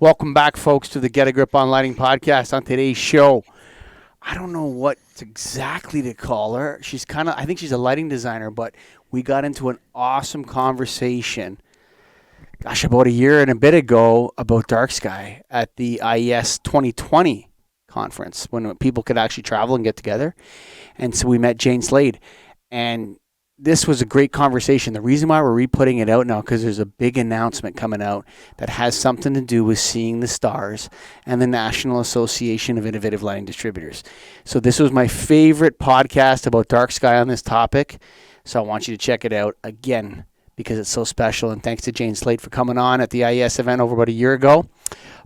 Welcome back, folks, to the Get a Grip on Lighting podcast. On today's show, I don't know what exactly to call her. I think she's a lighting designer, but we got into an awesome conversation, about a year and a bit ago about dark sky at the IES 2020 conference when people could actually travel and get together. And so we met Jane Slade, and this was a great conversation. The reason why we're re-putting it out now, because there's a big announcement coming out that has something to do with seeing the stars and the National Association of Innovative Lighting Distributors. So this was my favorite podcast about dark sky on this topic. So I want you to check it out again because it's so special. And thanks to Jane Slade for coming on at the IES event over about a year ago.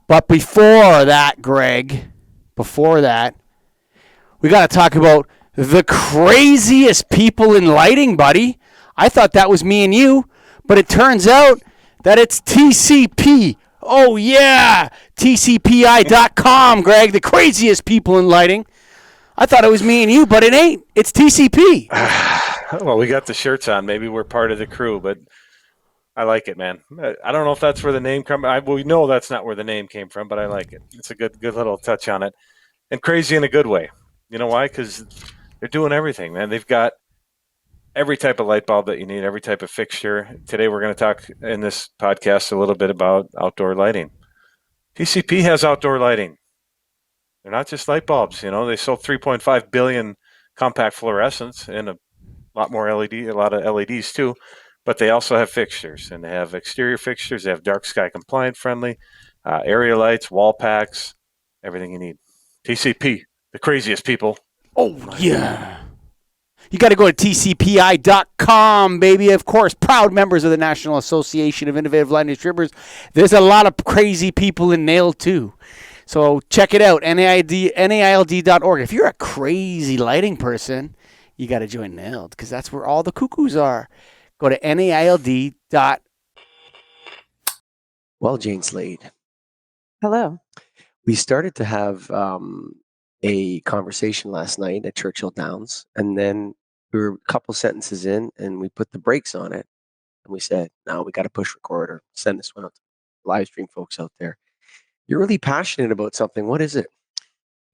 But before that, Greg, we got to talk about the craziest people in lighting, buddy. I thought that was me and you, but it turns out that it's TCP. Oh, yeah. TCPI.com, Greg, the craziest people in lighting. I thought it was me and you, but it ain't. It's TCP. Well, we got the shirts on. Maybe we're part of the crew, but I like it, man. I don't know if that's where the name comes. We know that's not where the name came from, but I like it. It's a good little touch on it. And crazy in a good way. You know why? Because they're doing everything, man. They've got every type of light bulb that you need, every type of fixture. Today we're going to talk in this podcast a little bit about outdoor lighting. TCP has outdoor lighting. They're not just light bulbs. You know, they sold 3.5 billion compact fluorescents and a lot of LEDs too. But they also have fixtures, and they have exterior fixtures. They have dark sky compliant friendly, area lights, wall packs, everything you need. TCP, the craziest people. Oh, yeah. You got to go to tcpi.com, baby. Of course, proud members of the National Association of Innovative Lighting Distributors. There's a lot of crazy people in NAILD, too. So check it out, NAILD.org. If you're a crazy lighting person, you got to join NAILD because that's where all the cuckoos are. Go to NAILD. Well, Jane Slade. Hello. We started to have a conversation last night at Churchill Downs, and then we were a couple sentences in, and we put the brakes on it, and we said, "No, we got to push record or send this one out to live stream folks out there." You're really passionate about something. What is it?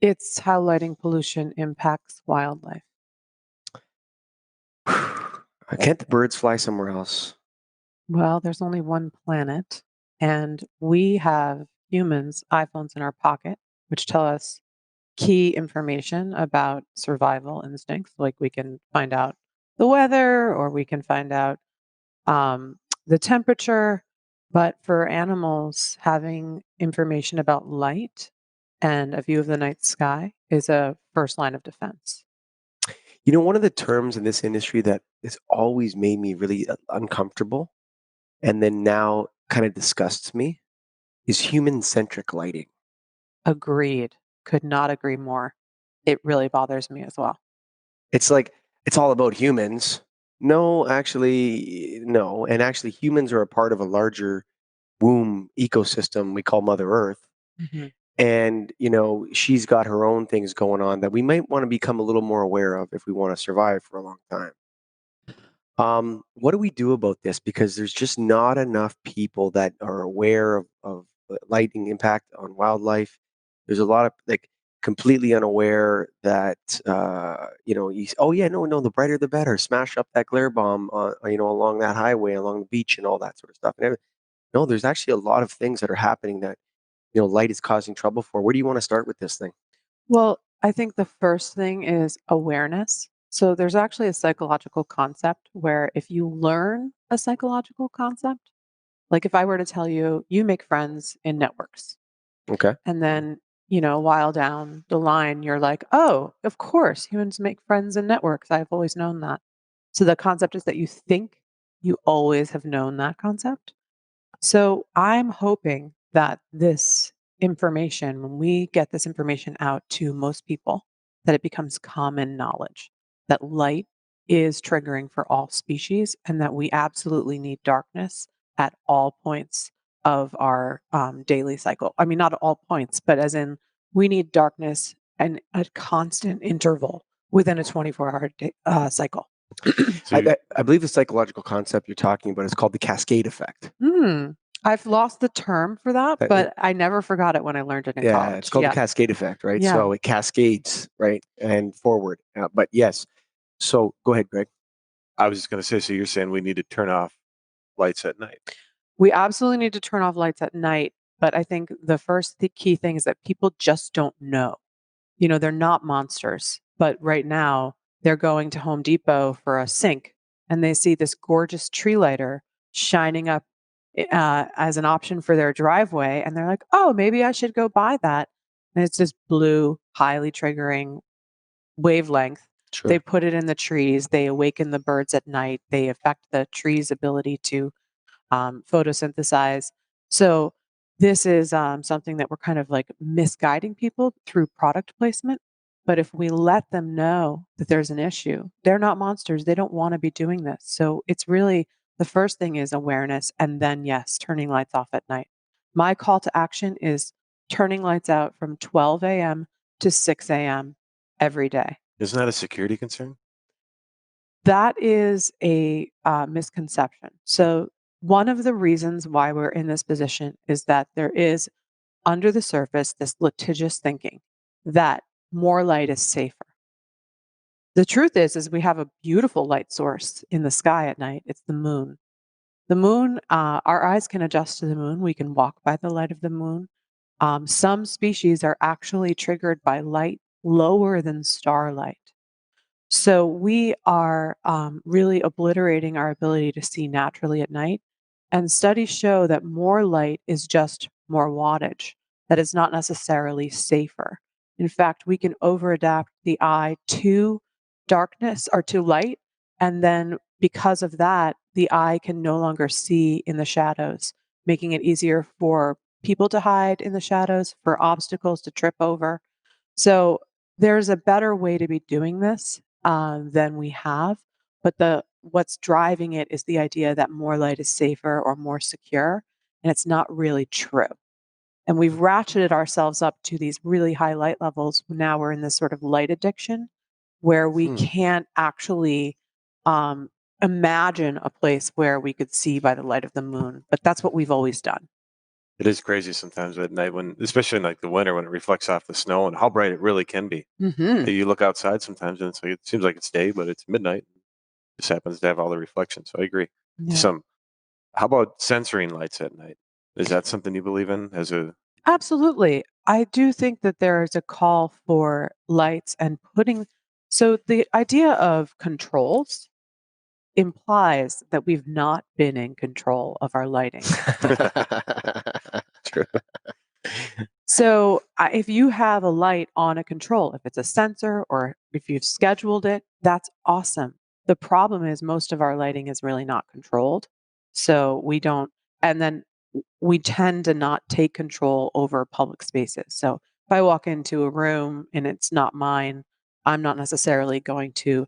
It's how lighting pollution impacts wildlife. Can't the birds fly somewhere else? Well, there's only one planet, and we have humans' iPhones in our pocket, which tell us key information about survival instincts. Like we can find out the weather, or we can find out the temperature. But for animals, having information about light and a view of the night sky is a first line of defense. You know, one of the terms in this industry that has always made me really uncomfortable and then now kind of disgusts me is human-centric lighting. Agreed. Could not agree more. It really bothers me as well. It's like, it's all about humans. No, actually, no. And actually, humans are a part of a larger womb ecosystem we call Mother Earth. Mm-hmm. And, you know, she's got her own things going on that we might want to become a little more aware of if we want to survive for a long time. What do we do about this? Because there's just not enough people that are aware of lighting impact on wildlife. There's a lot of completely unaware that the brighter the better. Smash up that glare bomb, along that highway, along the beach, and all that sort of stuff. And no, there's actually a lot of things that are happening that light is causing trouble for. Where do you want to start with this thing? Well, I think the first thing is awareness. So there's actually a psychological concept where if you learn a psychological concept, like if I were to tell you, you make friends in networks. Okay. And then, a while down the line, you're like, oh, of course, humans make friends in networks. I've always known that. So the concept is that you think you always have known that concept. So I'm hoping that this information, when we get this information out to most people, that it becomes common knowledge that light is triggering for all species and that we absolutely need darkness at all points of our daily cycle. I mean, not at all points, but as in we need darkness and a constant interval within a 24-hour cycle. I believe the psychological concept you're talking about is called the cascade effect. I've lost the term for that, That- but I never forgot it when I learned it in Yeah, college. it's called the cascade effect, right? Yeah. So it cascades, right, and forward. But yes, so go ahead, Greg. I was just going to say, so you're saying we need to turn off lights at night? We absolutely need to turn off lights at night, but I think the first key thing is that people just don't know. You know, they're not monsters, but right now they're going to Home Depot for a sink and they see this gorgeous tree lighter shining up as an option for their driveway. And they're like, oh, maybe I should go buy that. And it's this blue, highly triggering wavelength. Sure. They put it in the trees. They awaken the birds at night. They affect the tree's ability to photosynthesize. So this is something that we're kind of like misguiding people through product placement. But if we let them know that there's an issue, they're not monsters. They don't want to be doing this. So it's really the first thing is awareness. And then, yes, turning lights off at night. My call to action is turning lights out from 12 a.m. to 6 a.m. every day. Isn't that a security concern? That is a misconception. So, one of the reasons why we're in this position is that there is under the surface this litigious thinking that more light is safer. The truth is we have a beautiful light source in the sky at night. It's the moon. The moon, our eyes can adjust to the moon. We can walk by the light of the moon. Some species are actually triggered by light lower than starlight. So we are really obliterating our ability to see naturally at night. And studies show that more light is just more wattage, that it's not necessarily safer. In fact, we can overadapt the eye to darkness or to light. And then because of that, the eye can no longer see in the shadows, making it easier for people to hide in the shadows, for obstacles to trip over. So there's a better way to be doing this than we have, but what's driving it is the idea that more light is safer or more secure, and it's not really true. And we've ratcheted ourselves up to these really high light levels. Now we're in this sort of light addiction where we can't actually um, imagine a place where we could see by the light of the moon, but that's what we've always done. It is crazy sometimes at night when, especially in like the winter, when it reflects off the snow and how bright it really can be. Mm-hmm. You look outside sometimes and it's like, it seems like it's day, but it's midnight. It just happens to have all the reflections. So I agree. Yeah. How about censoring lights at night? Is that something you believe in as a? Absolutely. I do think that there is a call for lights and so the idea of controls implies that we've not been in control of our lighting. True. So if you have a light on a control, if it's a sensor or if you've scheduled it, that's awesome. The problem is most of our lighting is really not controlled. So and then we tend to not take control over public spaces. So if I walk into a room and it's not mine, I'm not necessarily going to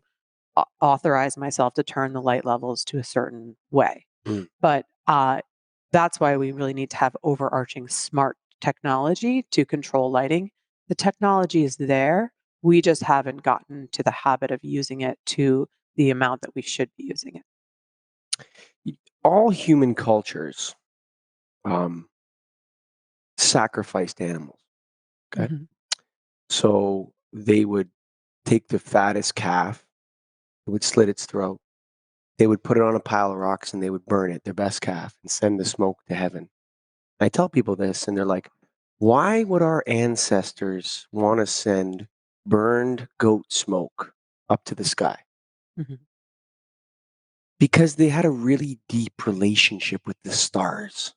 authorize myself to turn the light levels to a certain way. Mm. But that's why we really need to have overarching smart technology to control lighting. The technology is there. We just haven't gotten to the habit of using it to the amount that we should be using it. All human cultures sacrificed animals. Okay. Mhm. So they would take the fattest calf, they would slit its throat, they would put it on a pile of rocks and they would burn it, their best calf, and send the smoke to heaven. I tell people this and they're like, why would our ancestors want to send burned goat smoke up to the sky? Mhm. Because they had a really deep relationship with the stars.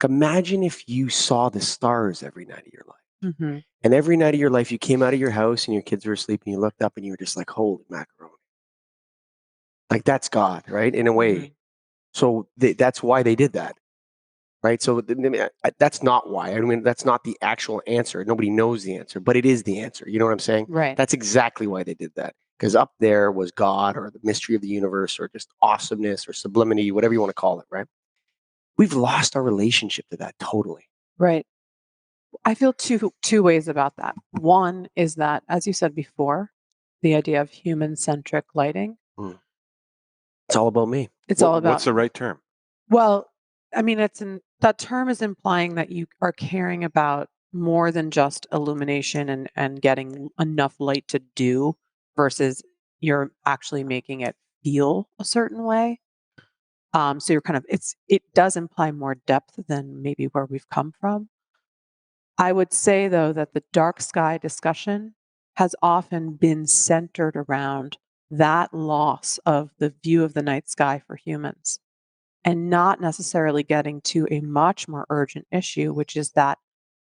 Imagine if you saw the stars every night of your life. Mhm. And every night of your life, you came out of your house and your kids were asleep and you looked up and you were just like, holy macaroni. Like that's God, right? In a way. Mhm. So that's why they did that, right? So that's not why. I mean, that's not the actual answer. Nobody knows the answer, but it is the answer. You know what I'm saying? Right. That's exactly why they did that. Because up there was God or the mystery of the universe or just awesomeness or sublimity, whatever you want to call it, right? We've lost our relationship to that totally. Right. I feel two ways about that. One is that, as you said before, the idea of human-centric lighting. It's all about me. It's all about What's the right term? well, I mean, that term is implying that you are caring about more than just illumination and getting enough light to do versus you're actually making it feel a certain way. So you're kind of it does imply more depth than maybe where we've come from. I would say though that the dark sky discussion has often been centered around that loss of the view of the night sky for humans and not necessarily getting to a much more urgent issue, which is that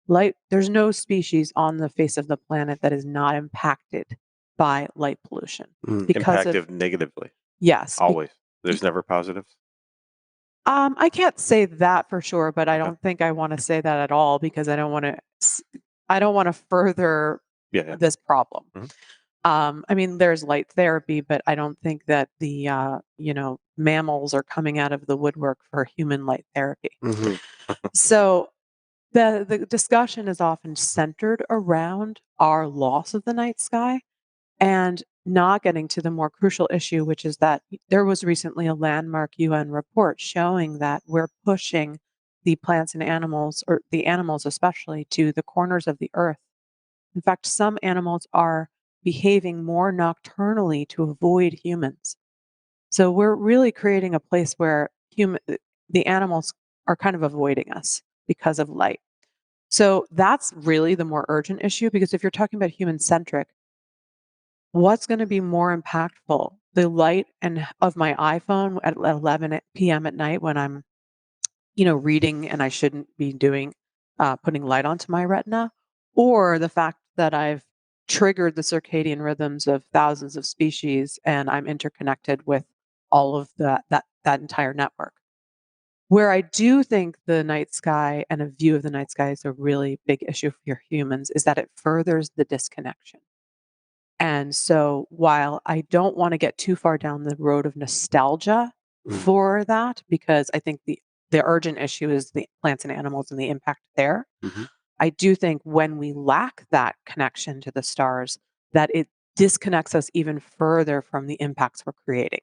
light, there's no species on the face of the planet that is not impacted by light pollution because of, Impactive negatively, yes. always. There's be- never positives. I can't say that for sure, but I Okay. don't think I want to say that at all because I don't want to further Yeah. this problem. Mhm. I mean, there's light therapy, but I don't think that the mammals are coming out of the woodwork for human light therapy. Mm-hmm. So the discussion is often centered around our loss of the night sky and not getting to the more crucial issue, which is that there was recently a landmark UN report showing that we're pushing the plants and animals, or the animals especially, to the corners of the earth. In fact, some animals are behaving more nocturnally to avoid humans. So we're really creating a place where the animals are kind of avoiding us because of light. So that's really the more urgent issue because if you're talking about human-centric, what's going to be more impactful? The light and of my iPhone at 11 p.m. at night when I'm, reading and I shouldn't be doing putting light onto my retina, or the fact that I've triggered the circadian rhythms of thousands of species and I'm interconnected with all of that entire network. Where I do think the night sky and a view of the night sky is a really big issue for humans is that it furthers the disconnection. And so while I don't want to get too far down the road of nostalgia for that, because I think the urgent issue is the plants and animals and the impact there, Mm-hmm. I do think when we lack that connection to the stars, that it disconnects us even further from the impacts we're creating.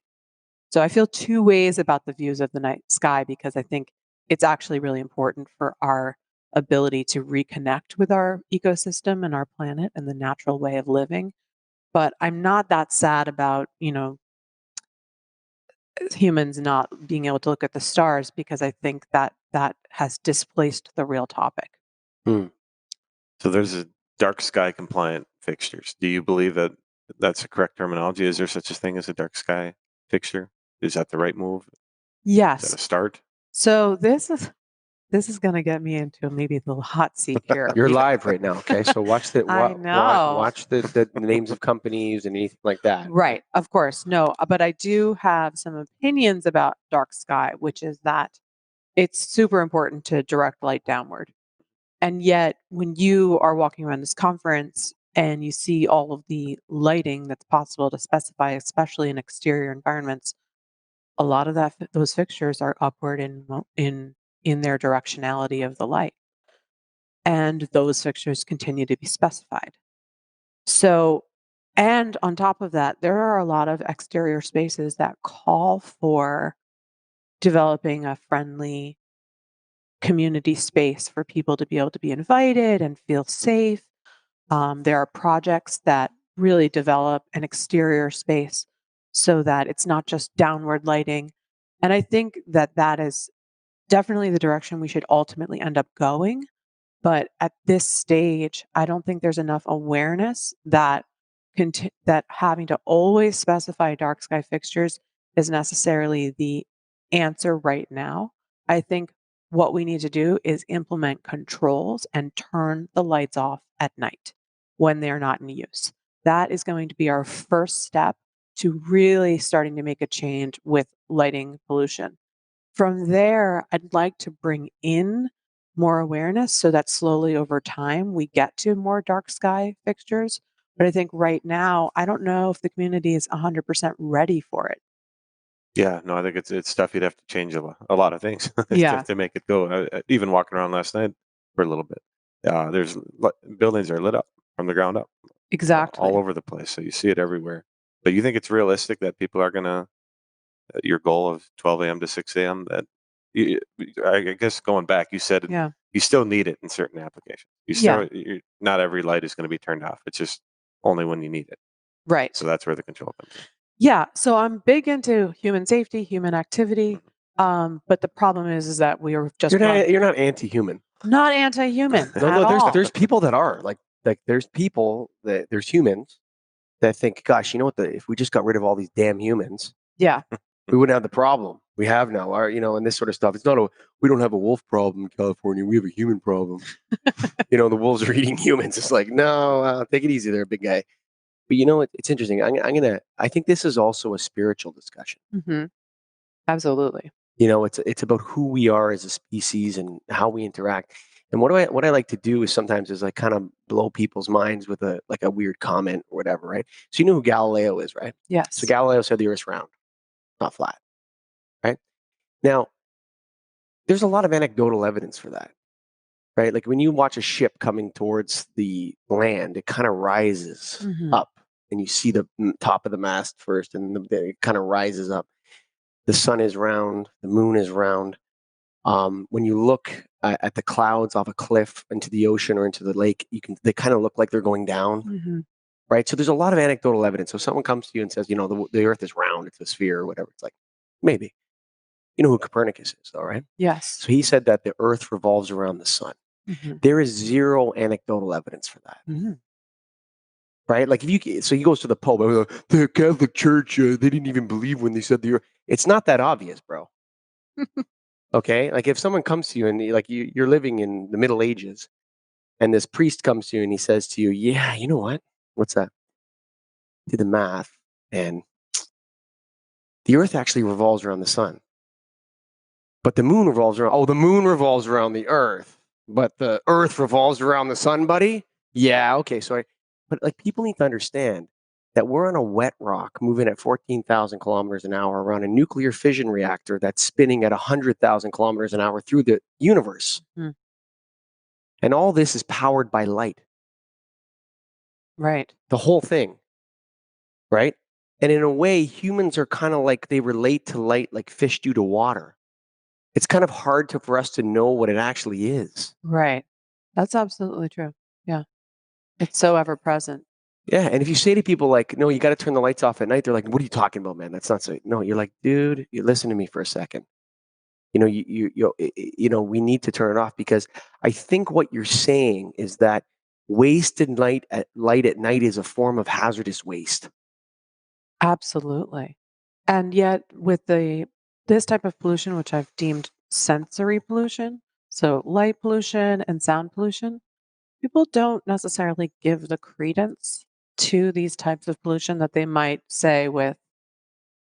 So I feel two ways about the views of the night sky because I think it's actually really important for our ability to reconnect with our ecosystem and our planet and the natural way of living. But I'm not that sad about, humans not being able to look at the stars because I think that that has displaced the real topic. Mm. So there's a dark sky compliant fixtures. Do you believe that that's the correct terminology? Is there such a thing as a dark sky fixture? Is that the right move? Is Yes. that a start? So this is going to get me into maybe the hot seat here. You're live right now, okay? So watch the I know. watch the names of companies and anything like that. Right, of course. No, but I do have some opinions about dark sky, which is that it's super important to direct light downward. And yet, when you are walking around this conference and you see all of the lighting that's possible to specify, especially in exterior environments, a lot of those fixtures are upward in their directionality of the light, and those fixtures continue to be specified. So, and on top of that, there are a lot of exterior spaces that call for developing a friendly community space for people to be able to be invited and feel safe. There are projects that really develop an exterior space so that it's not just downward lighting. And I think that that is definitely the direction we should ultimately end up going. But at this stage, I don't think there's enough awareness that that having to always specify dark sky fixtures is necessarily the answer right now. I think what we need to do is implement controls and turn the lights off at night when they're not in use. That is going to be our first step to really starting to make a change with lighting pollution. From there, I'd like to bring in more awareness so that slowly over time we get to more dark sky fixtures. But I think right now, I don't know if the community is 100% ready for it. Yeah, no, I think it's stuff you'd have to change a lot of things Yeah, to make it go. Even walking around last night for a little bit, buildings are lit up from the ground up all exactly. over the place, so you see it everywhere. But you think it's realistic that people are gonna your goal of 12 a.m. to 6 a.m. that I guess going back, you said Yeah. you still need it in certain applications. Not every light is going to be turned off. It's just only when you need it. Right. So that's where the control comes in. Yeah. So I'm big into human safety, human activity. But the problem is that we are just You're not anti-human. not anti-human No, at all. there's people that are like there's people that there's humans that think, gosh, you know what? If we just got rid of all these damn humans, Yeah. we wouldn't have the problem we have now. And this sort of stuff. It's not we don't have a wolf problem in California. We have a human problem. The wolves are eating humans. It's like, no, take it easy there, big guy. But it's interesting. I think this is also a spiritual discussion. Mm-hmm. Absolutely. It's about who we are as a species and how we interact. And what I like to do is sometimes is like kind of blow people's minds with a weird comment or whatever, right? So you know who Galileo is, right? Yes. So Galileo said the Earth's round, not flat, right? Now, there's a lot of anecdotal evidence for that, right? Like when you watch a ship coming towards the land, it kind of rises up, and you see the top of the mast first, and it kind of rises up. The sun is round, the moon is round. When you look at the clouds off a cliff into the ocean or into the lake, they kind of look like they're going down, right? So there's a lot of anecdotal evidence. So if someone comes to you and says, the Earth is round, it's a sphere or whatever, it's like, maybe. You know who Copernicus is, though, right? Yes. So he said that the Earth revolves around the sun. There is zero anecdotal evidence for that. Right? Like so he goes to the Pope. The Catholic Church, they didn't even believe when they said the Earth. It's not that obvious, bro. Okay, like if someone comes to you and you're living in the Middle Ages, and this priest comes to you and he says to you, "Yeah, you know what? What's that? Do the math, and the Earth actually revolves around the sun, but the moon revolves around. Oh, the moon revolves around the Earth, but the Earth revolves around the sun, buddy. Yeah, okay. But like people need to understand that we're on a wet rock moving at 14,000 kilometers an hour around a nuclear fission reactor that's spinning at 100,000 kilometers an hour through the universe. And all this is powered by light. Right. The whole thing. Right? And in a way, humans are kind of like they relate to light like fish do to water. It's kind of hard for us to know what it actually is. Right. That's absolutely true. Yeah. It's so ever present. Yeah, and if you say to people like, "No, you got to turn the lights off at night," they're like, "What are you talking about, man? That's not so." No, you're like, "Dude, you listen to me for a second. We need to turn it off because I think what you're saying is that wasted light at night is a form of hazardous waste." Absolutely. And yet with this type of pollution, which I've deemed sensory pollution, so light pollution and sound pollution, people don't necessarily give the credence to these types of pollution that they might say with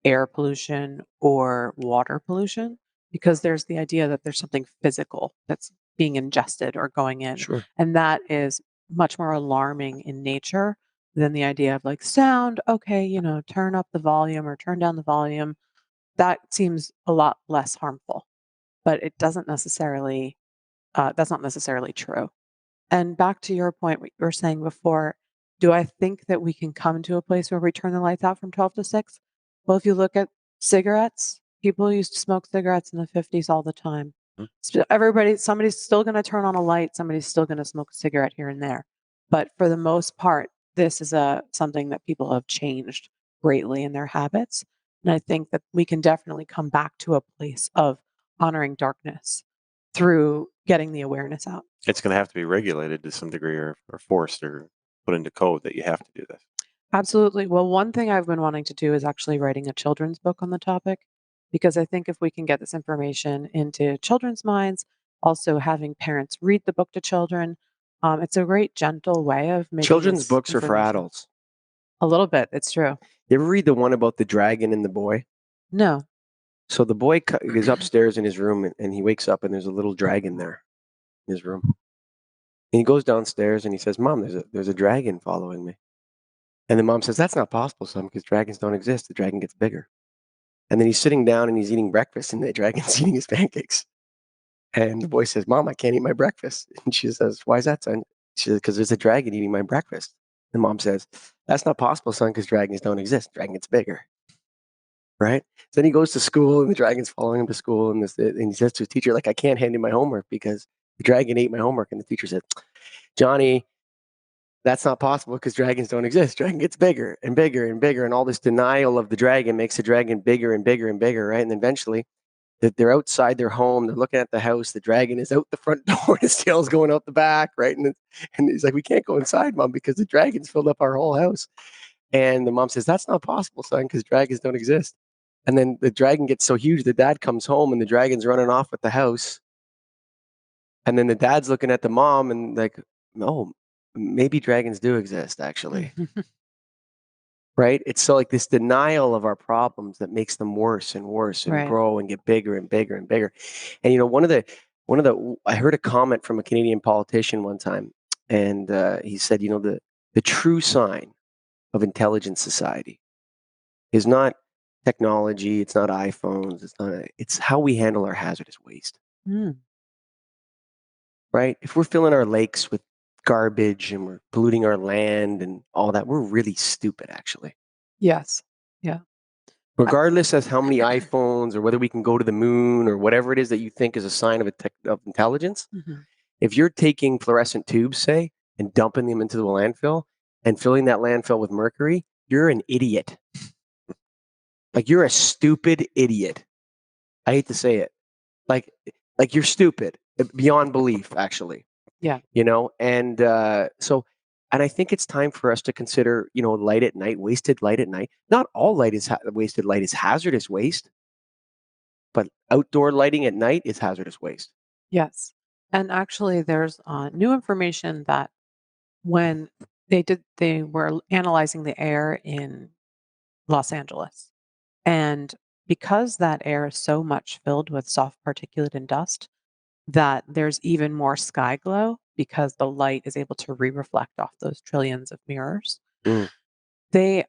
air pollution or water pollution, because there's the idea that there's something physical that's being ingested or going in. Sure. And that is much more alarming in nature than the idea of like sound. Okay, turn up the volume or turn down the volume. That seems a lot less harmful, but it doesn't necessarily, that's not necessarily true. And back to your point, what you were saying before, do I think that we can come to a place where we turn the lights out from 12 to 6? Well, if you look at cigarettes, people used to smoke cigarettes in the 50s all the time. Somebody's still going to turn on a light, somebody's still going to smoke a cigarette here and there. But for the most part, this is something that people have changed greatly in their habits. And I think that we can definitely come back to a place of honoring darkness through getting the awareness out. It's going to have to be regulated to some degree or forced or put into code that you have to do this. Absolutely. Well, one thing I've been wanting to do is actually writing a children's book on the topic, because I think if we can get this information into children's minds, also having parents read the book to children, it's a great gentle way of making Children's this books are for information- adults. A little bit. It's true. You ever read the one about the dragon and the boy? No. So the boy is upstairs in his room and he wakes up and there's a little dragon there in his room. And he goes downstairs and he says, "Mom, there's a dragon following me." And the mom says, "That's not possible, son, because dragons don't exist. The dragon gets bigger." And then he's sitting down and he's eating breakfast and the dragon's eating his pancakes. And the boy says, "Mom, I can't eat my breakfast." And she says, "Why is that, son?" She says, "Because there's a dragon eating my breakfast." The mom says, "That's not possible, son, because dragons don't exist. Dragon gets bigger." right? So then he goes to school, and the dragon's following him to school, and he says to his teacher, like, I can't hand in my homework because the dragon ate my homework. And the teacher said, Johnny, that's not possible because dragons don't exist. Dragon gets bigger and bigger and bigger, and all this denial of the dragon makes the dragon bigger and bigger and bigger, right? And then eventually, they're outside their home. They're looking at the house. The dragon is out the front door. His tail's going out the back, right? And he's like, we can't go inside, Mom, because the dragon's filled up our whole house. And the mom says, that's not possible, son, because dragons don't exist. And then the dragon gets so huge, the dad comes home, and the dragon's running off with the house. And then the dad's looking at the mom and like, oh, maybe dragons do exist, actually. Right? It's so like this denial of our problems that makes them worse and worse and Right. grow and get bigger and bigger and bigger. And I heard a comment from a Canadian politician one time, and he said, the true sign of intelligent society is not technology, it's not iPhones, it's how we handle our hazardous waste. Mm. Right? If we're filling our lakes with garbage and we're polluting our land and all that, we're really stupid, actually. Yes. Yeah. Regardless of how many iPhones or whether we can go to the moon or whatever it is that you think is a sign of intelligence, if you're taking fluorescent tubes, say, and dumping them into the landfill and filling that landfill with mercury, you're an idiot. Like, you're a stupid idiot. I hate to say it. Like you're stupid beyond belief, actually. Yeah. And and I think it's time for us to consider, light at night, wasted light at night. Not all light is wasted light is hazardous waste, but outdoor lighting at night is hazardous waste. Yes. And actually, there's new information that when they were analyzing the air in Los Angeles, and because that air is so much filled with soft particulate and dust, that there's even more sky glow because the light is able to re-reflect off those trillions of mirrors. Mm.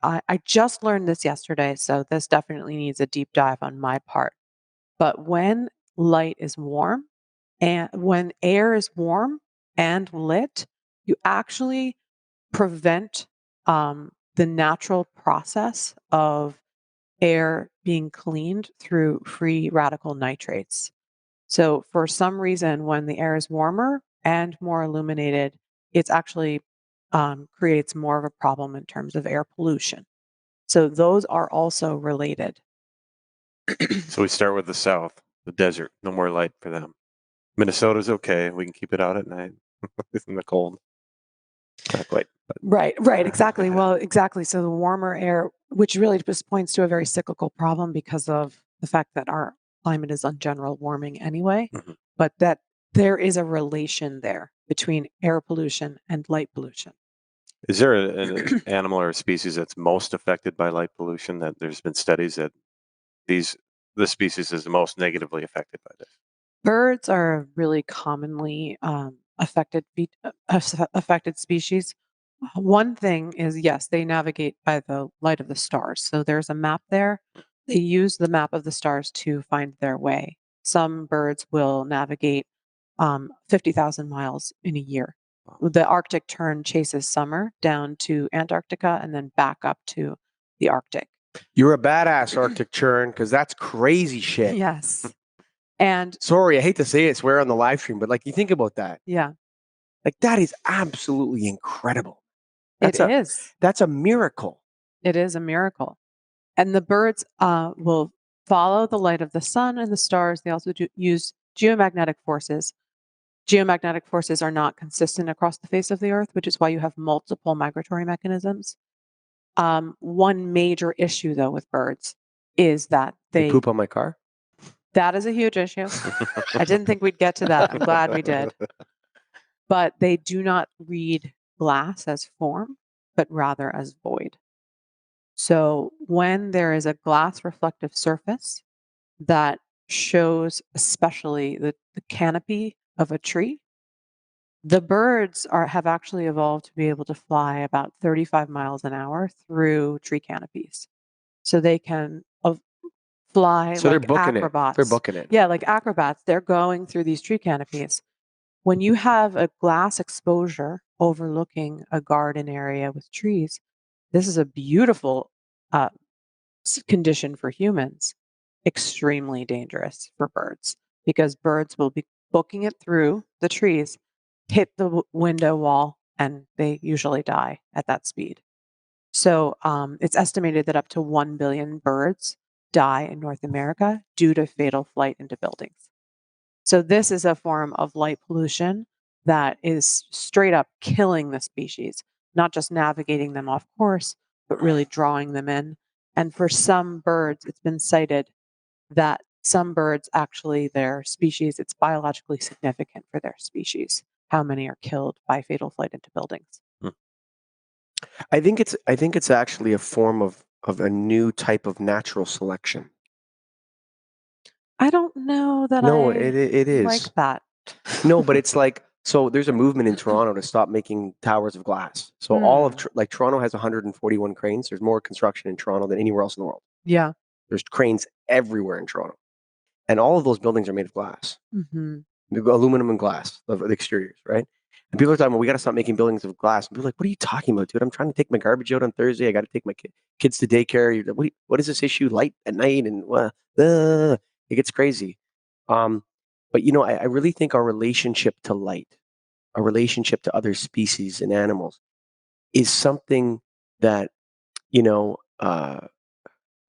I just learned this yesterday, so this definitely needs a deep dive on my part. But when light is warm and when air is warm and lit, you actually prevent the natural process of air being cleaned through free radical nitrates. So for some reason, when the air is warmer and more illuminated, it's actually creates more of a problem in terms of air pollution. So those are also related. So we start with the south, the desert. No more light for them. Minnesota's okay. We can keep it out at night in the cold. Not quite. But. Right, exactly. Well, exactly. So the warmer air, which really just points to a very cyclical problem because of the fact that our climate is on general warming anyway, but that there is a relation there between air pollution and light pollution. Is there an animal or a species that's most affected by light pollution? That there's been studies that the species is the most negatively affected by this. Birds are a really commonly affected species. One thing is, yes, they navigate by the light of the stars. So there's a map there. They use the map of the stars to find their way. Some birds will navigate 50,000 miles in a year. The Arctic tern chases summer down to Antarctica and then back up to the Arctic. You're a badass, Arctic tern, because that's crazy shit. Yes. And sorry, I hate to say it, swear on the live stream, but like, you think about that. Yeah. Like, that is absolutely incredible. It is. That's a miracle. It is a miracle. And the birds will follow the light of the sun and the stars. They also use geomagnetic forces. Geomagnetic forces are not consistent across the face of the earth, which is why you have multiple migratory mechanisms. One major issue, though, with birds is that they poop on my car. That is a huge issue. I didn't think we'd get to that. I'm glad we did. But they do not read glass as form, but rather as void. So when there is a glass reflective surface that shows especially the canopy of a tree, the birds have actually evolved to be able to fly about 35 miles an hour through tree canopies. So they can fly so like they're booking acrobats. They're booking it. Yeah, like acrobats. They're going through these tree canopies. When you have a glass exposure overlooking a garden area with trees, this is a beautiful condition for humans, extremely dangerous for birds because birds will be booking it through the trees, hit the window wall, and they usually die at that speed. So it's estimated that up to 1 billion birds die in North America due to fatal flight into buildings. So this is a form of light pollution that is straight up killing the species, not just navigating them off course, but really drawing them in. And for some birds, it's been cited that some birds actually, their species, it's biologically significant for their species, how many are killed by fatal flight into buildings. I think it's actually a form of a new type of natural selection. I don't know that No, I it is. like that. No, but it's like, so there's a movement in Toronto to stop making towers of glass. So all of like Toronto has 141 cranes. There's more construction in Toronto than anywhere else in the world. Yeah. There's cranes everywhere in Toronto, and all of those buildings are made of glass, aluminum and glass, the exteriors, right? And people are talking about, we got to stop making buildings of glass. And people are like, what are you talking about, dude? I'm trying to take my garbage out on Thursday. I got to take my kids to daycare. What is this issue? Light at night, and it gets crazy. But I really think our relationship to light, our relationship to other species and animals, is something that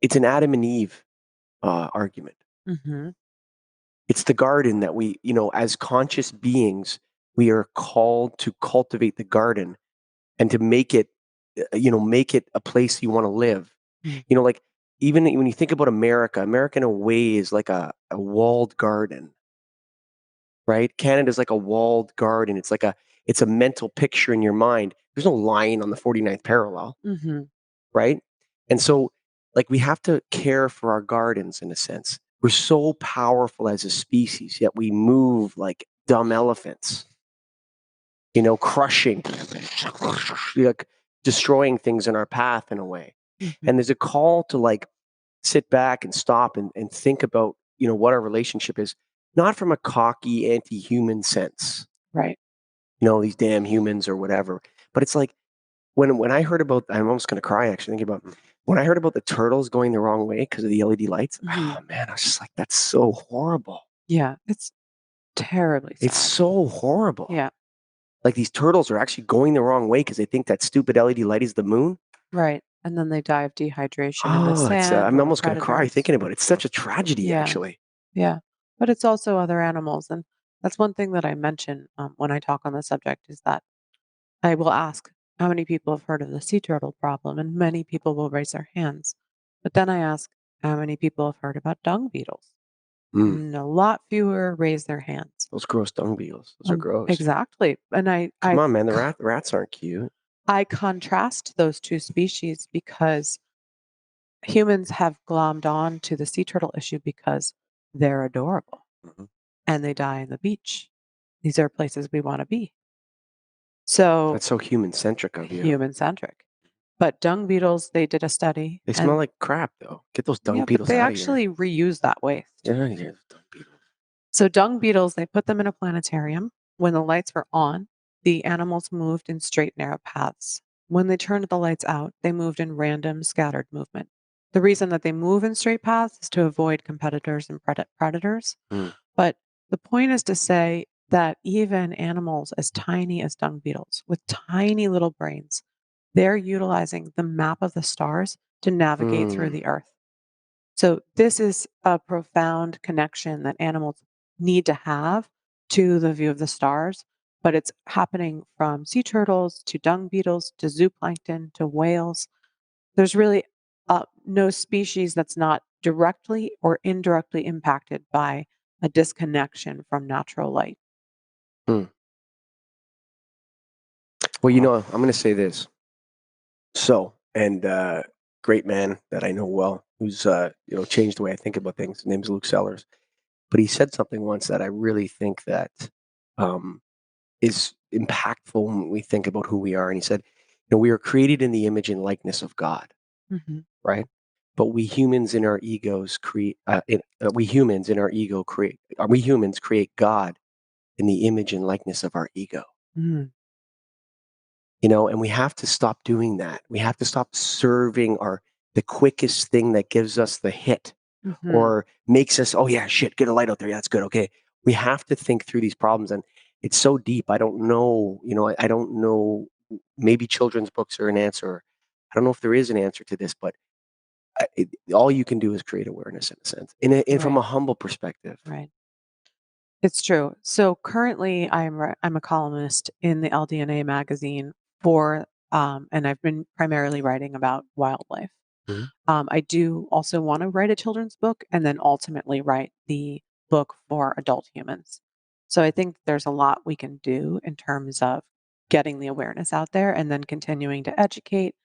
it's an Adam and Eve argument. It's the garden that we, as conscious beings, we are called to cultivate the garden and to make it a place you want to live. Like, even when you think about America in a way is like a walled garden, right? Canada's like a walled garden. It's a mental picture in your mind. There's no line on the 49th parallel, right? And so, like, we have to care for our gardens in a sense. We're so powerful as a species, yet we move like dumb elephants, crushing, like destroying things in our path in a way. And there's a call to like sit back and stop and think about, what our relationship is, not from a cocky anti-human sense, Right. these damn humans or whatever. But it's like, when I heard about, I'm almost going to cry actually thinking about, when I heard about the turtles going the wrong way because of the LED lights, oh man, I was just like, that's so horrible. Yeah, it's terribly sad. It's so horrible. Yeah. Like, these turtles are actually going the wrong way because they think that stupid LED light is the moon. Right. And then they die of dehydration in the Oh, sand. I'm or almost going to cry predators. thinking about it. It's such a tragedy, Yeah. actually. Yeah. But it's also other animals. And that's one thing that I mention when I talk on the subject is that I will ask how many people have heard of the sea turtle problem, and many people will raise their hands. But then I ask how many people have heard about dung beetles, and a lot fewer raise their hands. Those gross dung beetles. Those are gross. Exactly. And Come on, man. The rats aren't cute. I contrast those two species because humans have glommed on to the sea turtle issue because they're adorable and they die on the beach. These are places we want to be. So That's so human-centric of you. Human-centric. But dung beetles, they did a study. They smell like crap, though. Get those dung beetles but they out actually reuse that waste. of here. Yeah, dung beetles. So dung beetles, they put them in a planetarium. When the lights were on, the animals moved in straight, narrow paths. When they turned the lights out, they moved in random, scattered movement. The reason that they move in straight paths is to avoid competitors and predators. But the point is to say that even animals as tiny as dung beetles, with tiny little brains, they're utilizing the map of the stars to navigate through the earth. So this is a profound connection that animals need to have to the view of the stars, but it's happening from sea turtles to dung beetles to zooplankton to whales. There's really no species that's not directly or indirectly impacted by a disconnection from natural light. Well, I'm going to say this. So, and great man that I know well, who's changed the way I think about things. His name's Luke Sellers, but he said something once that I really think that is impactful when we think about who we are. And he said, we are created in the image and likeness of God, right? But we humans in our egos create. We humans create God in the image and likeness of our ego. And we have to stop doing that. We have to stop serving our the quickest thing that gives us the hit or makes us, oh yeah, shit, get a light out there. Yeah, that's good. Okay. We have to think through these problems, and it's so deep. I don't know, I don't know. Maybe children's books are an answer. I don't know if there is an answer to this, but all you can do is create awareness in a sense, and from a humble perspective. Right. It's true. So currently, I'm a columnist in the LDNA magazine and I've been primarily writing about wildlife. Mhm. I do also want to write a children's book and then ultimately write the book for adult humans. So I think there's a lot we can do in terms of getting the awareness out there and then continuing to educate,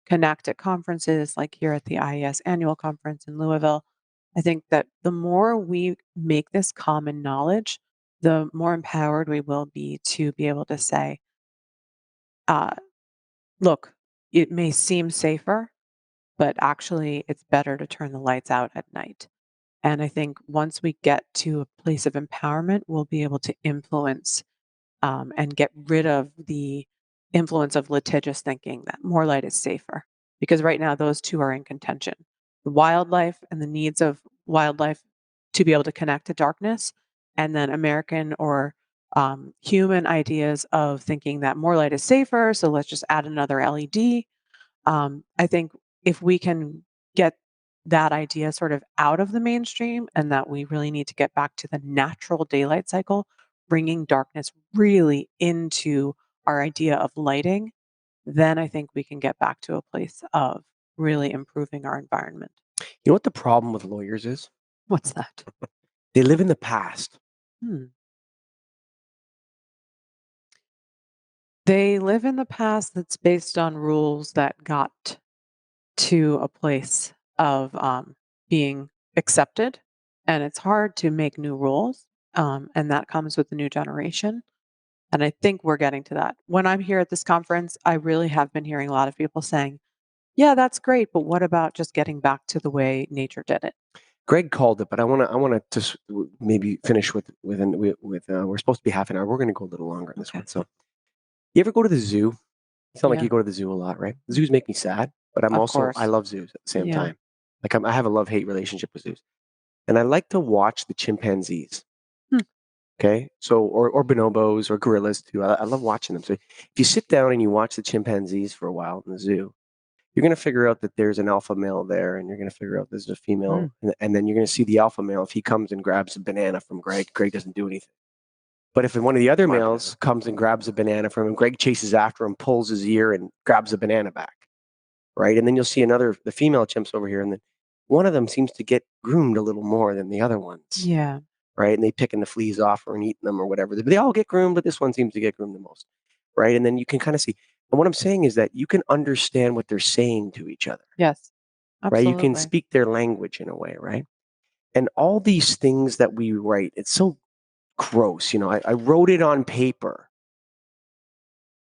connect at conferences like here at the IES Annual Conference in Louisville. I think that the more we make this common knowledge, the more empowered we will be to be able to say, uh, look, it may seem safer, but actually it's better to turn the lights out at night. And I think once we get to a place of empowerment, we'll be able to influence and get rid of the influence of litigious thinking that more light is safer. Because right now, those two are in contention. The wildlife and the needs of wildlife to be able to connect to darkness, and then American or human ideas of thinking that more light is safer. So let's just add another LED. I think if we can get that idea sort of out of the mainstream and that we really need to get back to the natural daylight cycle, bringing darkness really into our idea of lighting, then I think we can get back to a place of really improving our environment. You know what the problem with lawyers is? What's that? They live in the past. Hmm. They live in the past that's based on rules that got to a place of being accepted. And it's hard to make new rules. And that comes with the new generation. And I think we're getting to that. When I'm here at this conference, I really have been hearing a lot of people saying, yeah, that's great. But what about just getting back to the way nature did it? Greg called it, but I want to just maybe finish with we're supposed to be half an hour. We're going to go a little longer on this Okay. one. So, you ever go to the zoo? You sound like Yeah. you go to the zoo a lot, right? Zoos make me sad, but Of course. I love zoos at the same Yeah. time. Like I have a love-hate relationship with zoos, and I like to watch the chimpanzees. Hmm. Okay, so or bonobos or gorillas too. I love watching them. So if you sit down and you watch the chimpanzees for a while in the zoo, you're going to figure out that there's an alpha male there, and you're going to figure out there's a female, and then you're going to see the alpha male. If he comes and grabs a banana from Greg, Greg doesn't do anything. But if one of the other males comes and grabs a banana from him, Greg chases after him, pulls his ear, and grabs the banana back, right? And then you'll see the female chimps over here, and then one of them seems to get groomed a little more than the other ones, Yeah. right? And they picking the fleas off or and eating them or whatever. They all get groomed, but this one seems to get groomed the most, right? And then you can kind of see. And what I'm saying is that you can understand what they're saying to each other, Yes. right? You can Absolutely. speak their language in a way, right? And all these things that we write, it's so gross. I wrote it on paper,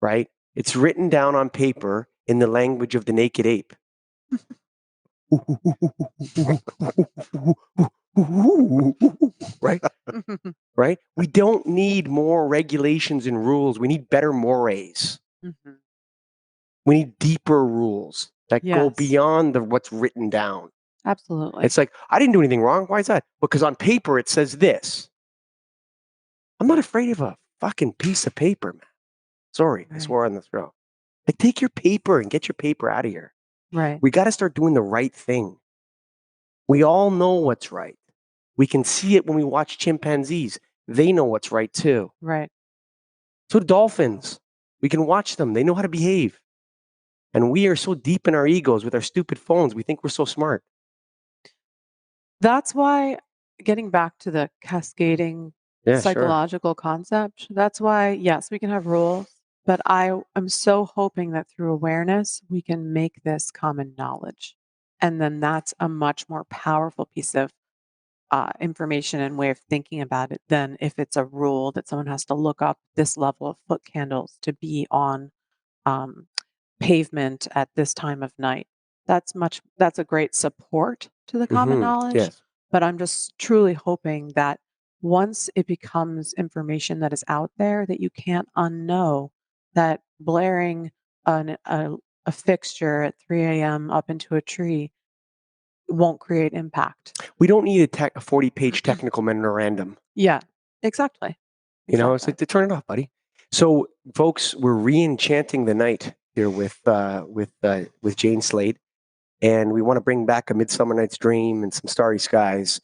right? It's written down on paper in the language of the naked ape. Right? Right? We don't need more regulations and rules. We need better mores. Mhm. We need deeper rules that go Yes. beyond what's written down. Absolutely. It's like, I didn't do anything wrong. Why is that? Because on paper it says this. I'm not afraid of a fucking piece of paper, man. Sorry, I Right. swore on the throat. Like, take your paper and get your paper out of here. Right. We got to start doing the right thing. We all know what's right. We can see it when we watch chimpanzees. They know what's right too. Right. So do dolphins. We can watch them. They know how to behave. And we are so deep in our egos with our stupid phones. We think we're so smart. That's why getting back to the cascading Yeah, sure. psychological concept, that's why, yes, we can have rules, but I am so hoping that through awareness, we can make this common knowledge. And then that's a much more powerful piece of information and way of thinking about it than if it's a rule that someone has to look up this level of foot candles to be on um, pavement at this time of night. That's a great support to the common knowledge, Yes. but I'm just truly hoping that once it becomes information that is out there that you can't unknow, that blaring a a fixture at 3 a.m. up into a tree won't create impact. We don't need a 40-page technical memorandum. Yeah, exactly. You know, it's like to turn it off, buddy. So, folks, we're re-enchanting the night here with Jane Slade, and we want to bring back A Midsummer Night's Dream and some starry skies.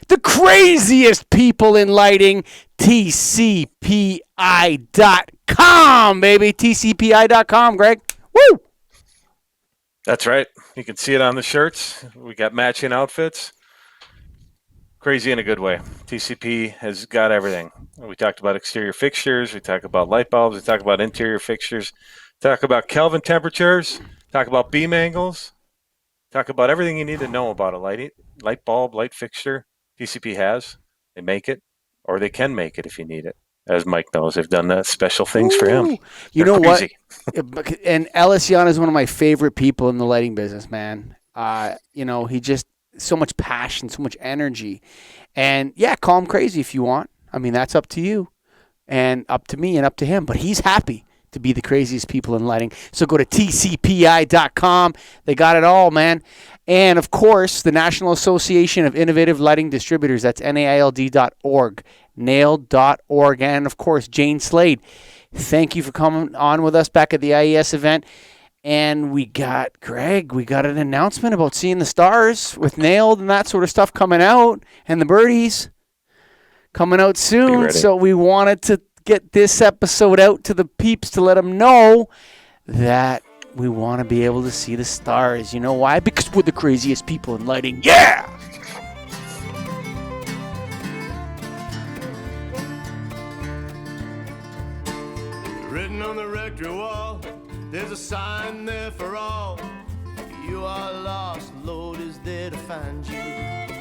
The craziest people in lighting, TCPI.com, baby. TCPI.com, Greg. Woo! That's right. You can see it on the shirts. We got matching outfits. Crazy in a good way. TCP has got everything. We talked about exterior fixtures. We talked about light bulbs. We talked about interior fixtures. Talk about Kelvin temperatures. Talk about beam angles. Talk about everything you need to know about a light bulb, light fixture. TCP has. They make it, or they can make it if you need it. As Mike knows, they've done special things for him. You know crazy. What? And Ellis Yana is one of my favorite people in the lighting business, man. You know, he just so much passion, so much energy. And yeah, call him crazy if you want. I mean, that's up to you and up to me and up to him. But he's happy to be the craziest people in lighting. So go to tcpi.com. They got it all, man. And, of course, the National Association of Innovative Lighting Distributors. That's NAILD.org, nailed.org. And, of course, Jane Slade. Thank you for coming on with us back at the IES event. And we got an announcement about seeing the stars with Nailed and that sort of stuff coming out, and the birdies coming out soon. So we wanted to get this episode out to the peeps to let them know that we want to be able to see the stars. You know why? Because we're the craziest people in lighting. Yeah! Written on the rectory wall, there's a sign there for all. If you are lost, Lord is there to find you.